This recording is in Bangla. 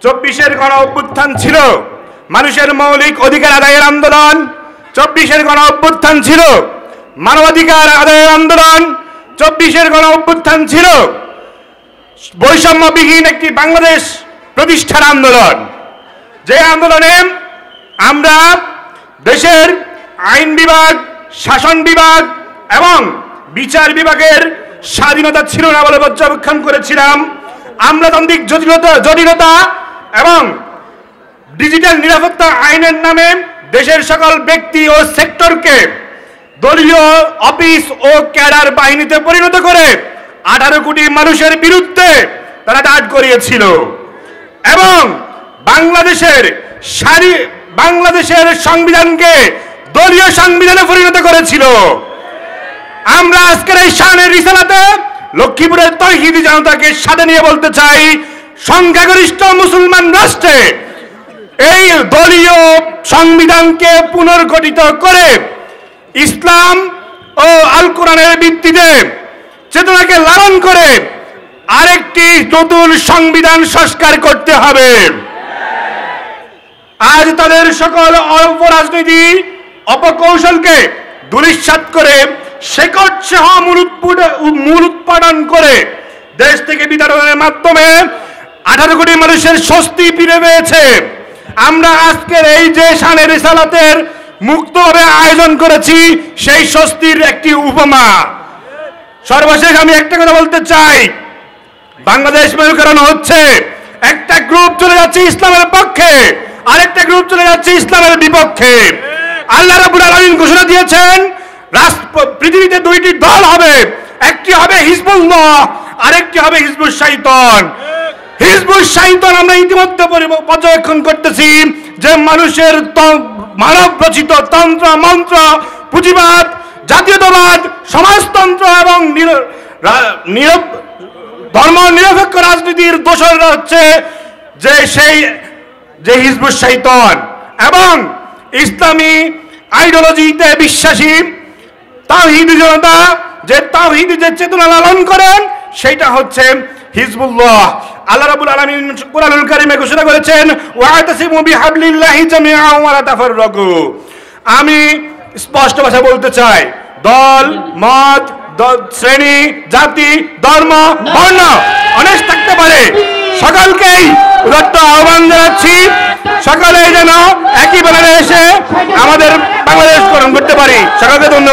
24-এর গণ অভ্যুত্থান ছিল মানুষের মৌলিক অধিকার আদায়ের আন্দোলন। 24-এর গণ অভ্যুত্থান ছিল মানবাধিকার আদায়ের আন্দোলন। 24-এর গণ অভ্যুত্থান ছিল বৈষম্যবিহীন একটি বাংলাদেশ প্রতিষ্ঠার আন্দোলন। যে আন্দোলনে আমরা দেশের আইন বিভাগ, শাসন বিভাগ এবং বিচার বিভাগের স্বাধীনতা ছিল না বলে পর্যবেক্ষণ করেছিলাম। আমলাতান্ত্রিক জটিলতা এবং ডিজিটাল নিরাপত্তা আইনের নামে দেশের সকল ব্যক্তি ও সেক্টরকে দলীয় অফিস ও ক্যাডার বাহিনীতে পরিণত করে 18 কোটি মানুষের বিরুদ্ধে তারা দাঁড় করিয়েছিল এবং বাংলাদেশের সংবিধানকে দলীয় সংবিধানে পরিণত করেছিল। আমরা আজকের এই শানের রিসালাতে লক্ষ্মীপুরের তৌহিদি জনতাকে সাথে নিয়ে বলতে চাই, সংখ্যাগরিষ্ঠ মুসলমান রাষ্ট্রে এই দলীয় সংবিধানকে পুনর্গঠিত করে ইসলাম ও আল কোরআনের ভিত্তিতে চেতনাকে লালন করে আরেকটি নতুন সংবিধান সংস্কার করতে হবে। আজ তাদের সকল অপরাজনীতি অপকৌশলকে ধূলিসাৎ করে শেকড় সহ মূল উৎপাদন করে দেশ থেকে বিতাড়নের মাধ্যমে 18 কোটি মানুষের স্বস্তি ফিরে পেয়েছে। আমরা আজকের এই যে শানের রিসালাতের মুক্তভাবে আয়োজন করেছি সেই স্বস্তির একটি উপমা। সর্বশেষ আমি একটা কথা বলতে চাই, বাংলাদেশ মেরুকরণ হচ্ছে, একটা গ্রুপ চলে যাচ্ছে ইসলামের পক্ষে, আরেকটা গ্রুপ চলে যাচ্ছে ইসলামের বিপক্ষে। আল্লাহ রাব্বুল আলামিন ঘোষণা দিয়েছেন পৃথিবীতে দুইটি দল হবে, একটি হবে হিজবুল্লাহ, আরেকটি হবে হিজবুশ শাইতান। হিজবুশ শাইতান আমরা ইতিমধ্যে পর্যবেক্ষণ করতেছি যে মানুষের মানব রচিত তন্ত্র মন্ত্র, পুঁজিবাদ, জাতীয়তাবাদ, সমাজতন্ত্র এবং ধর্ম নিরপেক্ষ রাজনীতির দোসররা হচ্ছে যে হিজবুশ শাইতান এবং ইসলামী আইডিওলজিতে বিশ্বাসী তাওহীদি জনতা যে তাওহীদি যে চেতনা লালন করেন সেটা হচ্ছে হিজবুল্লাহ। আল্লাহ রাব্বুল আলামিন কুরআনুল কারীমে ঘোষণা করেছেন, ওয়া'তাসিমু বিহাবলিল্লাহি জামিআন ওয়া লা তাফাররাকু। আমি স্পষ্ট ভাষায় বলতে চাই, দল, মত, শ্রেণী, জাতি, ধর্ম, বর্ণ অনেক থাকতে পারে, সকলকেই উদাত্ত আহ্বান জানাচ্ছি সকলেই যেন একই ব্যানারে এসে আমাদের বাংলাদেশ গঠন করতে পারি। সকলকে ধন্যবাদ।